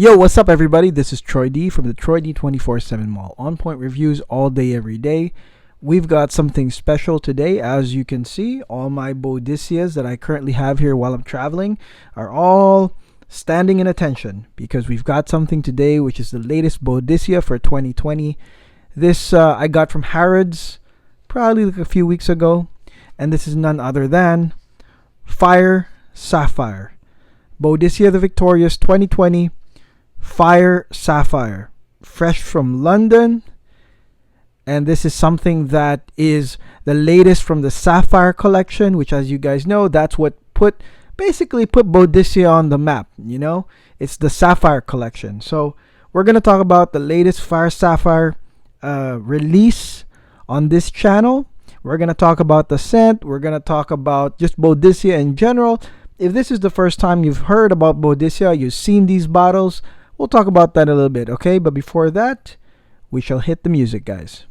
Yo, what's up, everybody? This is Troy D from the Troy D 24/7 Mall. On point reviews all day, every day. We've got something special today. As you can see, all my Boadiceas that I currently have here while I'm traveling are all standing in attention because we've got something today, which is the latest Boadicea for 2020. This I got from Harrods probably like a few weeks ago, and this is none other than Fire Sapphire. Boadicea The Victorious 2020. Fire Sapphire, fresh from London, and this is something that is the latest from the Sapphire collection, which, as you guys know, that's what basically put Boadicea on the map. It's the Sapphire collection. So we're gonna talk about the latest Fire Sapphire release on this channel. We're gonna talk about the scent. We're gonna talk about just Boadicea in general. If this is the first time you've heard about Boadicea, you've seen these bottles, we'll talk about that a little bit, okay? But before that, we shall hit the music, guys.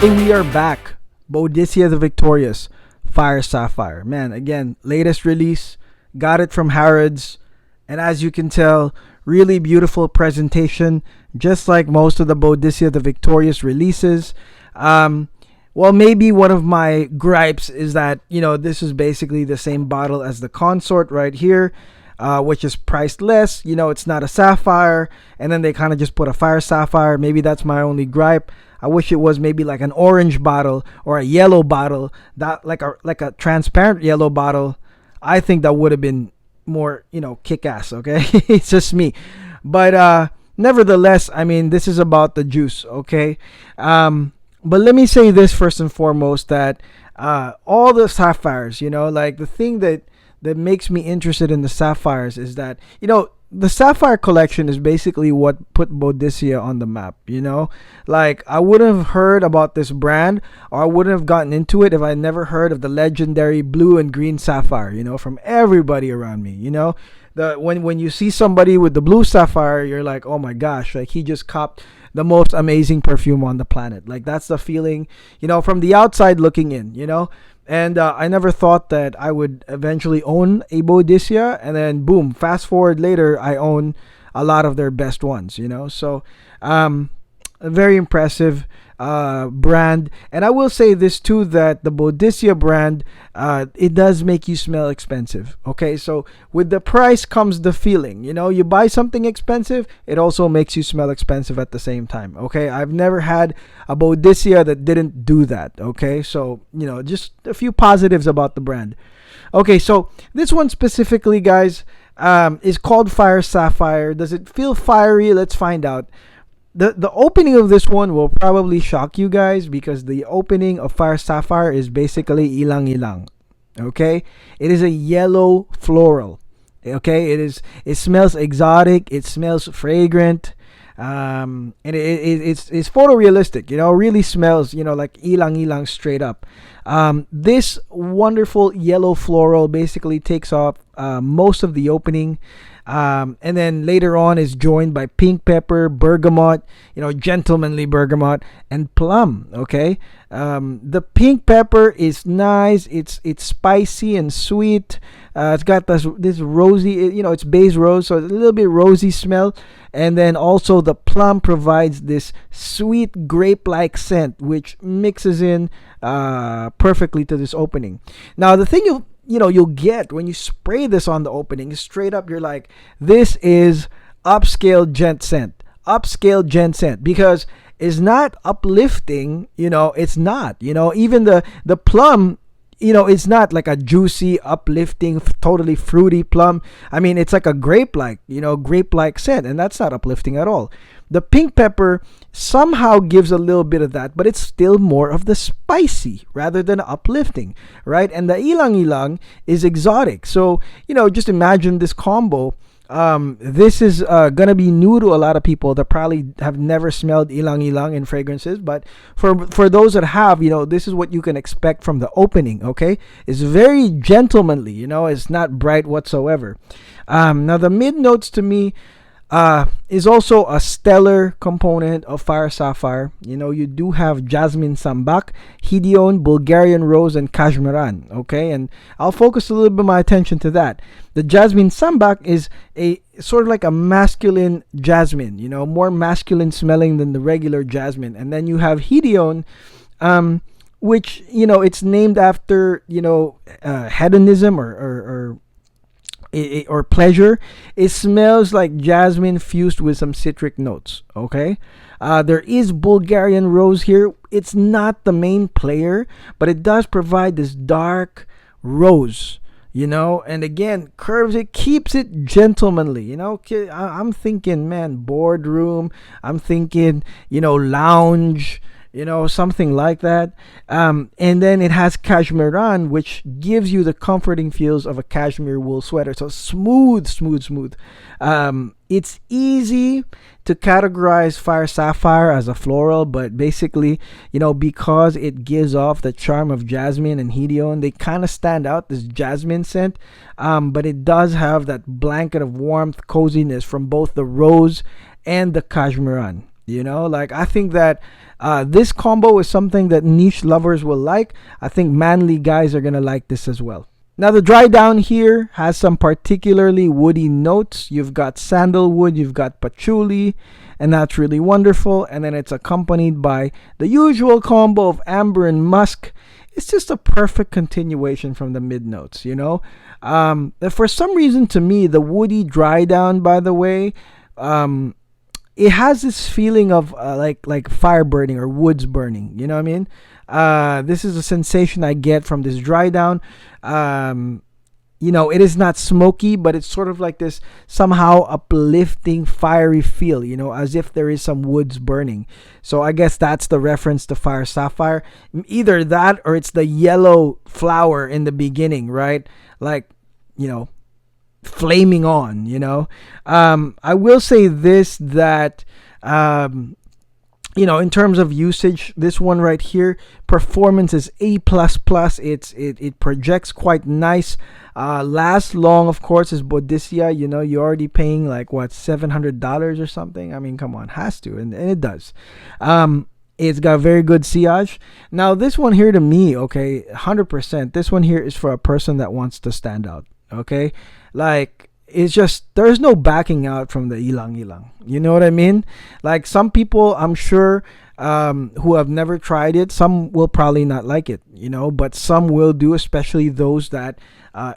And we are back. Boadicea The Victorious, Fire Sapphire. Man, again, latest release. Got it from Harrods, and as you can tell, really beautiful presentation, just like most of the Boadicea The Victorious releases. Well, maybe one of my gripes is that, this is basically the same bottle as the Consort right here, which is priced less. It's not a Sapphire, and then they kind of just put a Fire Sapphire. Maybe that's my only gripe. I wish it was maybe like an orange bottle or a yellow bottle, that like a transparent yellow bottle. I think that would have been more, kick-ass, okay? It's just me. But nevertheless, I mean, this is about the juice, okay? But let me say this first and foremost, that all the Sapphires, like the thing that makes me interested in the Sapphires is that, the Sapphire collection is basically what put Boadicea on the map, Like, I wouldn't have heard about this brand, or I wouldn't have gotten into it if I never heard of the legendary blue and green Sapphire, from everybody around me, when you see somebody with the blue Sapphire, you're like, oh my gosh, like he just copped the most amazing perfume on the planet. Like, that's the feeling, from the outside looking in, And I never thought that I would eventually own a Boadicea, and then boom, fast forward later, I own a lot of their best ones, So a very impressive brand. And I will say this too, that the Boadicea brand, it does make you smell expensive. Okay, so with the price comes the feeling. You buy something expensive, it also makes you smell expensive at the same time. Okay, I've never had a Boadicea that didn't do that. Okay, so just a few positives about the brand. Okay, so this one specifically, guys, is called Fire Sapphire. Does it feel fiery? Let's find out. The opening of this one will probably shock you guys, because the opening of Fire Sapphire is basically ilang ilang. Okay, it is a yellow floral. Okay, it smells exotic, it smells fragrant, and it's photorealistic. Really smells like ilang ilang straight up. This wonderful yellow floral basically takes off most of the opening. And then later on is joined by pink pepper, bergamot, gentlemanly bergamot, and plum. Okay, the pink pepper is nice. It's spicy and sweet. It's got this rosy, it's base rose, so a little bit rosy smell. And then also the plum provides this sweet grape-like scent, which mixes in perfectly to this opening. Now, the thing you'll get when you spray this on the opening is straight up, you're like, this is upscale gent scent, because it's not uplifting. It's not, even the plum, it's not like a juicy, uplifting, totally fruity plum. I mean, it's like a grape-like scent, and that's not uplifting at all. The pink pepper somehow gives a little bit of that, but it's still more of the spicy rather than uplifting, right? And the ilang ilang is exotic. So, just imagine this combo This is gonna be new to a lot of people that probably have never smelled ilang ilang in fragrances. But for those that have, this is what you can expect from the opening. Okay, it's very gentlemanly. It's not bright whatsoever. Now the mid notes to me is also a stellar component of Fire Sapphire. You do have Jasmine Sambak, Hidion, Bulgarian Rose, and Kashmiran. Okay, and I'll focus a little bit of my attention to that. The Jasmine Sambak is a sort of like a masculine jasmine, more masculine smelling than the regular jasmine. And then you have Hidion, which, it's named after, hedonism or pleasure. It smells like jasmine fused with some citric notes. Okay, there is Bulgarian Rose here. It's not the main player, but it does provide this dark rose. And again, curves it, keeps it gentlemanly. I'm thinking, man, boardroom. I'm thinking, lounge. Something like that. And then it has Kashmiran, which gives you the comforting feels of a cashmere wool sweater. So smooth, smooth, smooth. It's easy to categorize Fire Sapphire as a floral, but basically, because it gives off the charm of jasmine and Hidion, they kind of stand out, this jasmine scent. But it does have that blanket of warmth, coziness from both the rose and the Kashmiran. I think that this combo is something that niche lovers will like. I think manly guys are going to like this as well. Now, the dry down here has some particularly woody notes. You've got sandalwood, you've got patchouli, and that's really wonderful. And then it's accompanied by the usual combo of amber and musk. It's just a perfect continuation from the mid notes, For some reason, to me, the woody dry down, by the way, it has this feeling of like fire burning or woods burning. You know what I mean? This is a sensation I get from this dry down. It is not smoky, but it's sort of like this somehow uplifting, fiery feel, as if there is some woods burning. So I guess that's the reference to Fire Sapphire. Either that or it's the yellow flower in the beginning, right? Like, flaming on. I will say this, that in terms of usage, this one right here, performance is A++. It projects quite nice. Lasts long, of course, is Boadicea. You're already paying like what, $700 or something. I mean, come on, has to, and it does. It's got very good sillage. Now this one here, to me, okay, 100%, this one here is for a person that wants to stand out. Okay, like, it's just, there's no backing out from the ilang ilang. You know what I mean? Like, some people, I'm sure, who have never tried it, some will probably not like it, but some will do, especially those that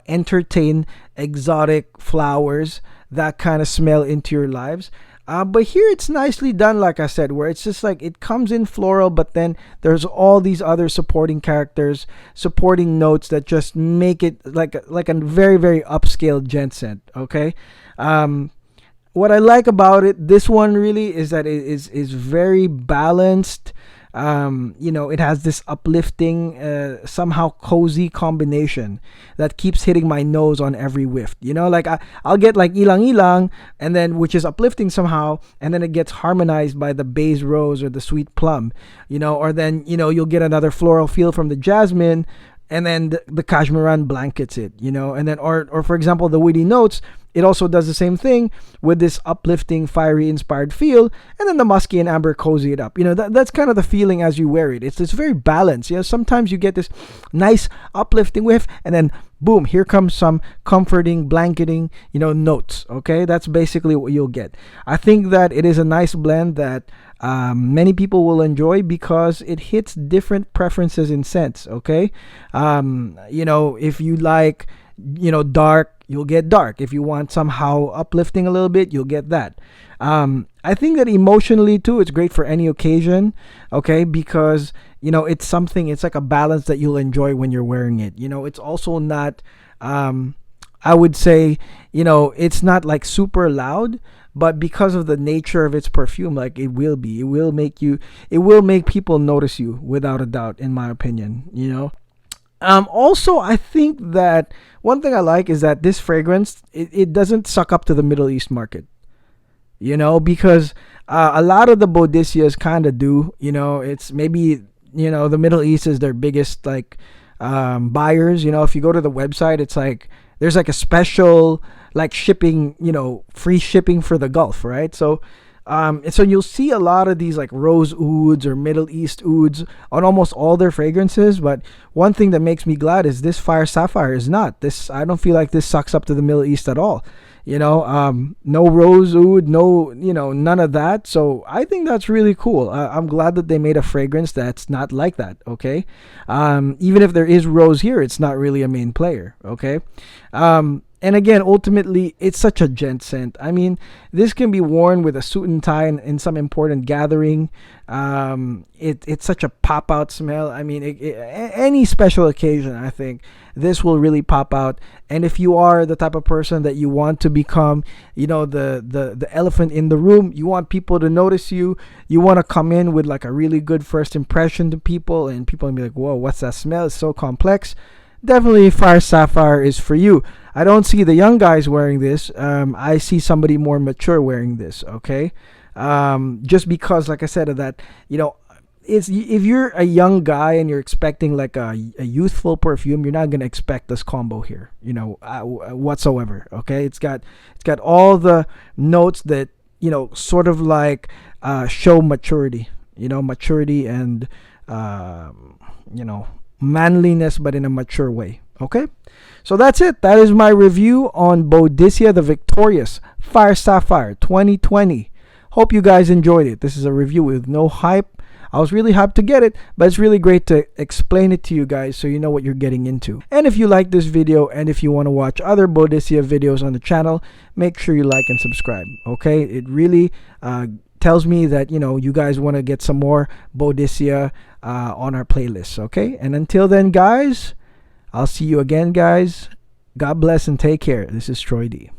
entertain exotic flowers that kind of smell into your lives. But here it's nicely done, like I said, where it's just like it comes in floral, but then there's all these other supporting characters, supporting notes that just make it like a very, very upscale gent scent. Okay. What I like about it, this one really, is that it is very balanced. It has this uplifting, somehow cozy combination that keeps hitting my nose on every whiff. Like I'll get like ilang ilang, and then, which is uplifting somehow, and then it gets harmonized by the bays rose or the sweet plum, or then, you'll get another floral feel from the jasmine, and then the Kashmiran blankets it, and then, or for example, the woody notes, it also does the same thing with this uplifting, fiery, inspired feel, and then the musky and amber cozy it up. That's kind of the feeling as you wear it. It's very balanced. Sometimes you get this nice uplifting whiff, and then boom, here comes some comforting, blanketing, notes. Okay, that's basically what you'll get. I think that it is a nice blend that many people will enjoy because it hits different preferences in scents. Okay, if you like, dark, you'll get dark. If you want somehow uplifting a little bit, you'll get that. I think that emotionally too, it's great for any occasion. Okay, because it's like a balance that you'll enjoy when you're wearing it. It's also not, I would say, it's not like super loud, but because of the nature of its perfume, like it will make people notice you, without a doubt, in my opinion. Also, I think that one thing I like is that this fragrance, it doesn't suck up to the Middle East market. Because a lot of the Boadicias kind of do. It's maybe the Middle East is their biggest like buyers. If you go to the website, it's like there's like a special like shipping, free shipping for the Gulf, right? So you'll see a lot of these like rose ouds or Middle East ouds on almost all their fragrances. But one thing that makes me glad is this Fire Sapphire is not this. I don't feel like this sucks up to the Middle East at all. No rose oud, no, none of that. So I think that's really cool. I'm glad that they made a fragrance that's not like that. Okay, even if there is rose here, it's not really a main player. Okay, and again, ultimately, it's such a gent scent. I mean, this can be worn with a suit and tie in some important gathering. It's such a pop out smell. I mean, any special occasion, I think this will really pop out. And if you are the type of person that you want to become, the elephant in the room, you want people to notice you. You want to come in with like a really good first impression to people, and people will be like, "Whoa, what's that smell? It's so complex." Definitely Fire Sapphire is for you. I don't see the young guys wearing this. I see somebody more mature wearing this. Okay, just because, like I said, of that, it's if you're a young guy and you're expecting like a youthful perfume, you're not gonna expect this combo here, whatsoever. Okay, it's got all the notes that sort of like show maturity, maturity and manliness, but in a mature way. Okay, so that's it. That is my review on Boadicea the Victorious Fire Sapphire 2020. Hope you guys enjoyed it. This is a review with no hype. I was really hyped to get it, but it's really great to explain it to you guys so you know what you're getting into. And if you like this video and if you want to watch other Boadicea videos on the channel, make sure you like and subscribe. Okay, it really tells me that you guys want to get some more Boadicea on our playlist. Okay, and until then, guys, I'll see you again, guys. God bless and take care. This is Troy D.